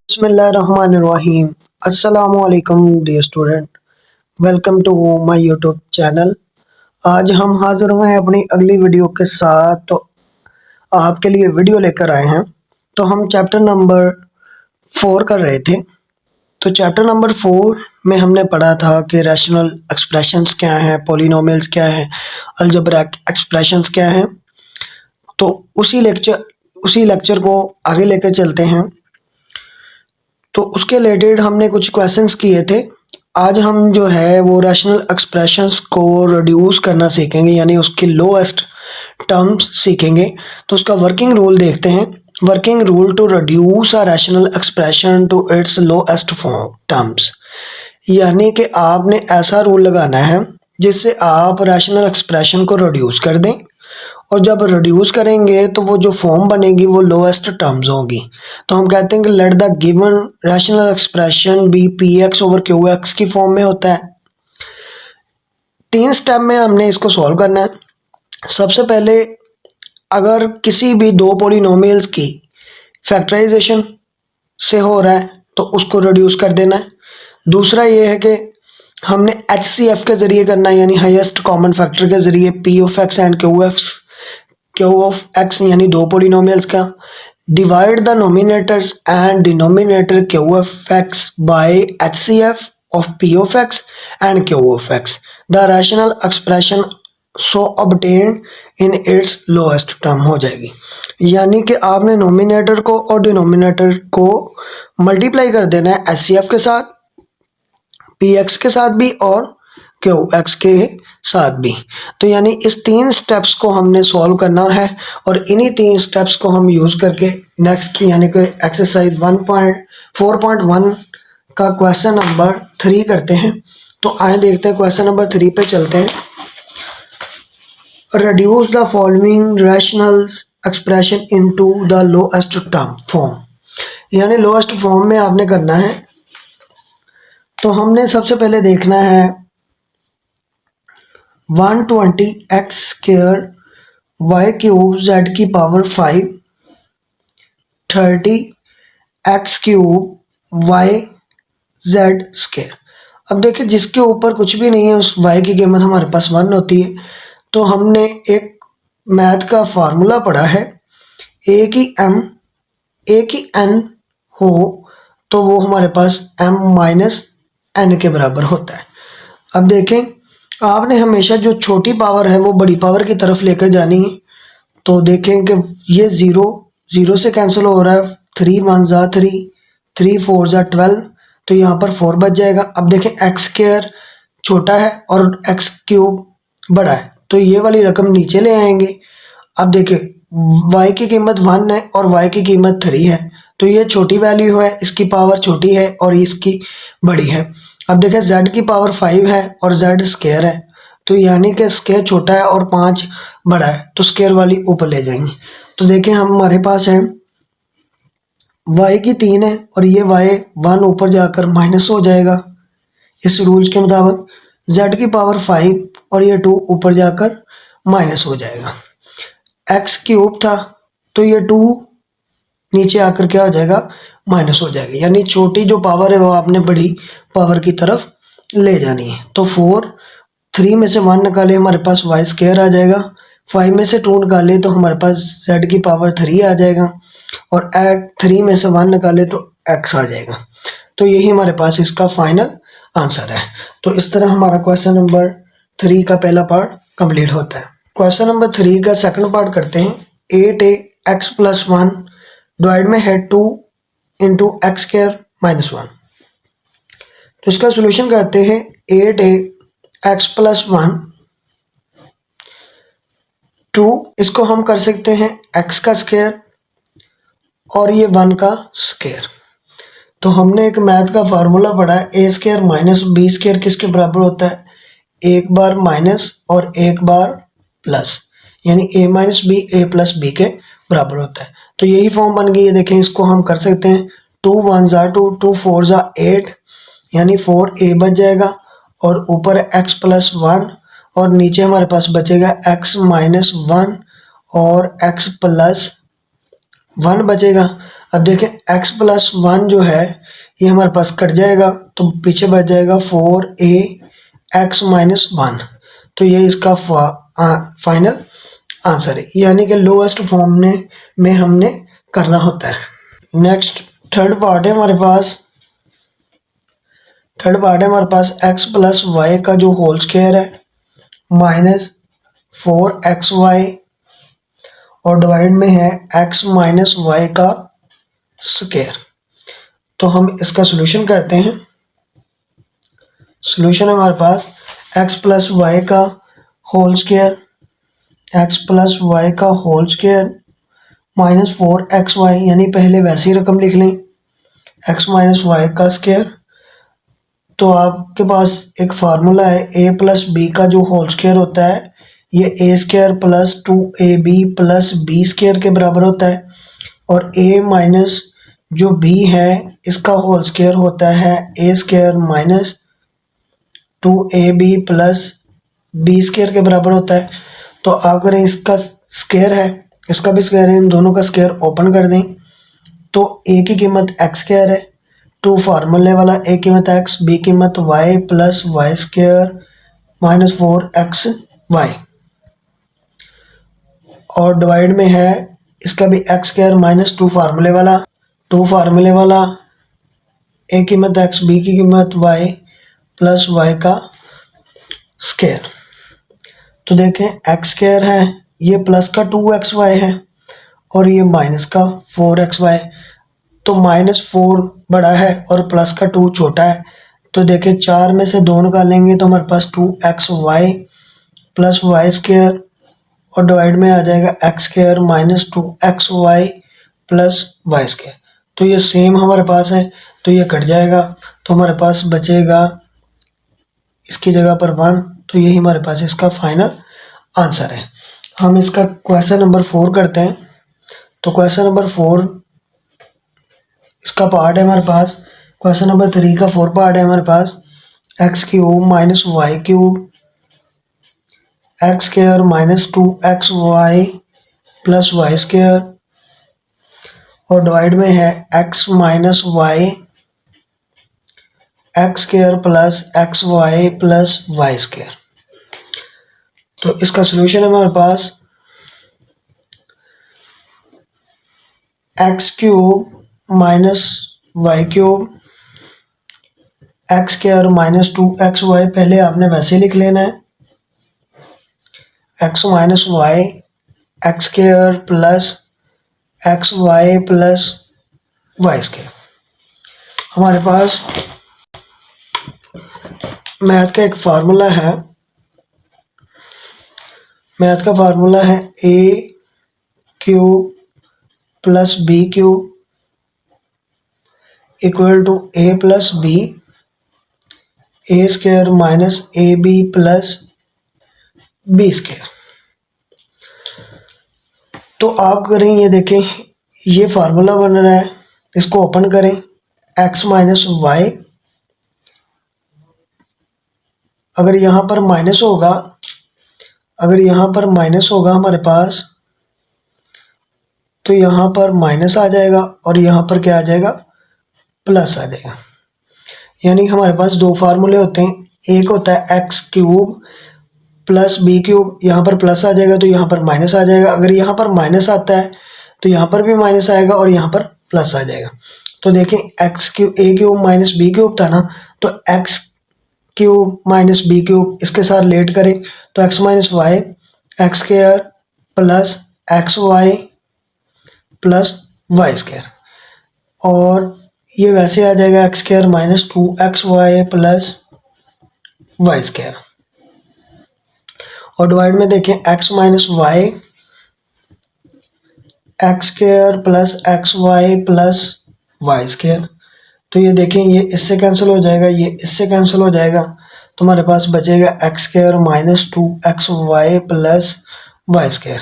बिस्मिल्लाहिर्रहमानिर्रहीम। अस्सलामुअलैकुम dear student, welcome to my YouTube channel. आज हम हाजिर हुए हैं अपनी अगली वीडियो के साथ। तो आपके लिए वीडियो लेकर आए हैं। तो हम चैप्टर नंबर 4 कर रहे थे। तो चैप्टर नंबर 4 में हमने पढ़ा था कि रैशनल एक्सप्रेशंस क्या हैं, पॉलिनोमियल्स क्या हैं, अलजेब्रिक एक्सप्रेशंस क्या हैं। तो उसी लेक्चर को आगे लेकर चलते हैं। तो उसके रिलेटेड हमने कुछ क्वेश्चंस किए थे। आज हम जो है वो रैशनल एक्सप्रेशंस को रिड्यूस करना सीखेंगे, यानी उसके लोएस्ट टर्म्स सीखेंगे। तो उसका वर्किंग रूल देखते हैं। Working rule to reduce a rational expression to its lowest form terms, यानी कि आपने ऐसा रूल लगाना है जिससे आप रैशनल एक्सप्रेशन को रिड्यूस कर दें, और जब रिड्यूस करेंगे तो वो जो फॉर्म बनेगी वो लोएस्ट टर्म्स होगी। तो हम कहते हैं कि let the given rational expression be p x over q x की फॉर्म में होता है। 3 स्टेप में हमने इसको सॉल्व करना है। सबसे पहले, अगर किसी भी दो पॉलिनोमियल्स की फैक्टराइजेशन से हो रहा है तो उसको रिड्यूस कर देना है। दूसरा ये है कि हमने HCF के ज़रिए करना है, यानी हाईएस्ट कॉमन फैक्टर के ज़रिए P of x and q of x, यानी दो पॉलिनोमियल्स का divide the nominators and denominator q of x by HCF of P of x and q of x. The rational expression so obtained in its lowest term हो जाएगी। यानी कि आपने nominator को और डिनोमिनेटर को मल्टीप्लाई कर देना है HCF के साथ, PX के साथ भी और QX के साथ भी। तो यानी इस 3 स्टेप्स को हमने सॉल्व करना है, और इन्हीं 3 स्टेप्स को हम यूज़ करके नेक्स्ट यानी कि एक्सरसाइज 1.4.1 का क्वेश्चन नंबर 3 करते हैं। तो आए देखते हैं, क्वेश्चन नंबर 3 पे चलते हैं। Reduce the following rational expression into the lowest term form, यानी लोएस्ट फॉर्म में आपने करना है। तो हमने सबसे पहले देखना है 120x square Y cube Z की power 5 30x cube Y Z square. अब देखिए, जिसके ऊपर कुछ भी नहीं है उस y की कीमत हमारे पास 1 होती है। तो हमने एक मैथ का फार्मूला पढ़ा है, a की n हो तो वो हमारे पास m माइनस n के बराबर होता है। अब देखें, आपने हमेशा जो छोटी पावर है वो बड़ी पावर की तरफ लेकर जानी है। तो देखें कि ये ज़ीरो से कैंसिल हो रहा है, 3 1 जा 3, 3 4 जा 12, तो यहाँ पर 4 बच जाएगा। अब देखें, एक्स स्क्वायर छोटा है और एक्स क्यूब बड़ा है, तो ये वाली रकम नीचे ले आएंगे। अब देखिए, y की कीमत 1 है और y की कीमत 3 है, तो ये छोटी वैल्यू है, इसकी पावर छोटी है और इसकी बड़ी है। अब देखें, z की पावर 5 है और z स्क्वायर है, तो यानी कि स्क्वायर छोटा है और 5 बड़ा है, तो स्क्वायर वाली ऊपर ले जाएंगे। तो देखें, हमारे पास है y की 3 है और ये y 1 ऊपर जाकर माइनस हो जाएगा इस रूल्स के मुताबिक। z की पावर 5 और ये 2 ऊपर जाकर माइनस हो जाएगा। एक्स क्यूब था तो ये 2 नीचे आकर क्या हो जाएगा, माइनस हो जाएगा। यानी छोटी जो पावर है वो आपने बड़ी पावर की तरफ ले जानी है। तो 3 में से 1 निकाले हमारे पास y स्क्वायर आ जाएगा, 5 में से 2 निकाले तो हमारे पास z की पावर 3 आ जाएगा, और 3 में से 1 निकाले तो x आ जाएगा। तो यही हमारे पास इसका फाइनल आंसर है। तो इस तरह हमारा क्वेश्चन नंबर 3 का पहला पार्ट कंप्लीट होता है। क्वेश्चन नंबर 3 का सेकंड पार्ट करते हैं। 8x प्लस 1 डिवाइड में है 2 इंटू एक्स स्क्वायर माइनस 1। तो इसका सोल्यूशन करते हैं। 8x प्लस 1 2, इसको हम कर सकते हैं x का स्क्वायर और ये 1 का स्क्वायर। तो हमने एक मैथ का फार्मूला पढ़ा है, a square minus b square किसके बराबर होता है, एक बार माइनस और एक बार प्लस, यानी a minus b a plus b के बराबर होता है। तो यही फॉर्म बन गई है। देखें, इसको हम कर सकते हैं 2 1 जा 2, 2 4 जा 8, यानी 4a बच जाएगा, और ऊपर x प्लस 1 और नीचे हमारे पास बचेगा x माइनस 1 और x प्लस 1 बचेगा। अब देखें x प्लस 1 जो है ये हमारे पास कट जाएगा, तो पीछे बच जाएगा 4ax माइनस 1। तो ये इसका फाइनल आंसर है, यानी कि लोएस्ट फॉर्म में हमने करना होता है। नेक्स्ट थर्ड पार्ट है हमारे पास x प्लस वाई का जो होल स्क्वायर है माइनस 4xy और डिवाइड में है x माइनस वाई का स्क्वायर। तो हम इसका सोल्यूशन करते हैं। सोल्यूशन है हमारे पास x प्लस वाई का होल स्क्वायर, माइनस 4xy, यानी पहले वैसी रकम लिख लें x माइनस वाई का स्क्वायर। तो आपके पास एक फार्मूला है a प्लस बी का जो होल स्क्वायर होता है ये a square plus 2ab plus b square के बराबर होता है, और a माइनस जो b है इसका होल स्क्वायर होता है a square minus 2ab plus b square के बराबर होता है। तो अगर इसका स्क्वायर है इसका भी स्क्वायर है, इन दोनों का स्क्वायर ओपन कर दें तो a की कीमत x स्क्वायर है, 2 फार्मूले वाला a कीमत x, b कीमत y plus Y square minus 4xy, और डिवाइड में है इसका भी x स्क्वायर माइनस 2 फार्मूले वाला a कीमत x, b की कीमत y प्लस y का स्क्वायर। तो देखें x स्क्वायर है, ये प्लस का 2xy है और ये माइनस का 4xy। तो -4 बड़ा है और प्लस का 2 छोटा है। तो देखें 4 में से 2 निकालेंगे तो हमारे पास 2xy प्लस वाई स्क्वायर और डिवाइड में आ जाएगा x square minus 2xy plus Y square. तो ये सेम हमारे पास है, तो ये कट जाएगा, तो हमारे पास बचेगा इसकी जगह पर 1। तो यही हमारे पास इसका फाइनल आंसर है। हम इसका क्वेश्चन नंबर 4 करते हैं। तो क्वेश्चन नंबर 4 इसका पार्ट है हमारे पास, क्वेश्चन नंबर 3 का 4 पार्ट है हमारे पास X cube minus Y cube X square minus 2xy plus Y square, और डिवाइड में है x minus Y x square plus xy plus Y square. तो इसका सोल्यूशन है हमारे पास X cube minus Y cube X square minus 2xy, पहले आपने वैसे लिख लेना है, x minus Y x square plus xy plus Y square. हमारे पास मैथ का एक फार्मूला है, मैथ का फार्मूला है a cube plus b cube equal to a plus b, a square minus a b plus b square. तो आप करें, ये देखें ये फार्मूला बन रहा है, इसको ओपन करें, x माइनस वाई, अगर यहाँ पर माइनस होगा, हमारे पास, तो यहाँ पर माइनस आ जाएगा और यहाँ पर क्या आ जाएगा, प्लस आ जाएगा। यानी हमारे पास 2 फार्मूले होते हैं, एक होता है x cube plus b cube, यहाँ पर प्लस आ जाएगा तो यहाँ पर माइनस आ जाएगा, अगर यहाँ पर माइनस आता है तो यहाँ पर भी माइनस आएगा और यहाँ पर प्लस आ जाएगा। तो देखें x cube a cube minus b cube था ना, तो x cube minus b cube इसके साथ लेट करें तो x minus Y x square plus x y plus Y square, और ये वैसे आ जाएगा x square minus 2xy plus Y square, और डिवाइड में देखें x minus Y x square plus x y plus Y square. तो ये देखें ये इससे कैंसिल हो जाएगा, ये इससे कैंसिल हो जाएगा, तो हमारे पास बचेगा x square minus 2xy plus Y square,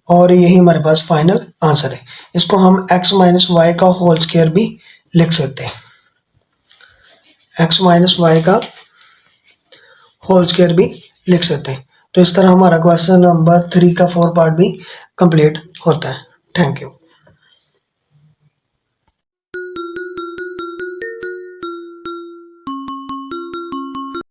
और यही हमारे पास फाइनल आंसर है। इसको हम x माइनस वाई का होल स्क्वायर भी लिख सकते हैं, x माइनस वाई का होल स्क्वायर भी लिख सकते हैं। तो इस तरह हमारा क्वेश्चन नंबर 3 का 4 पार्ट भी कंप्लीट होता है। Thank you.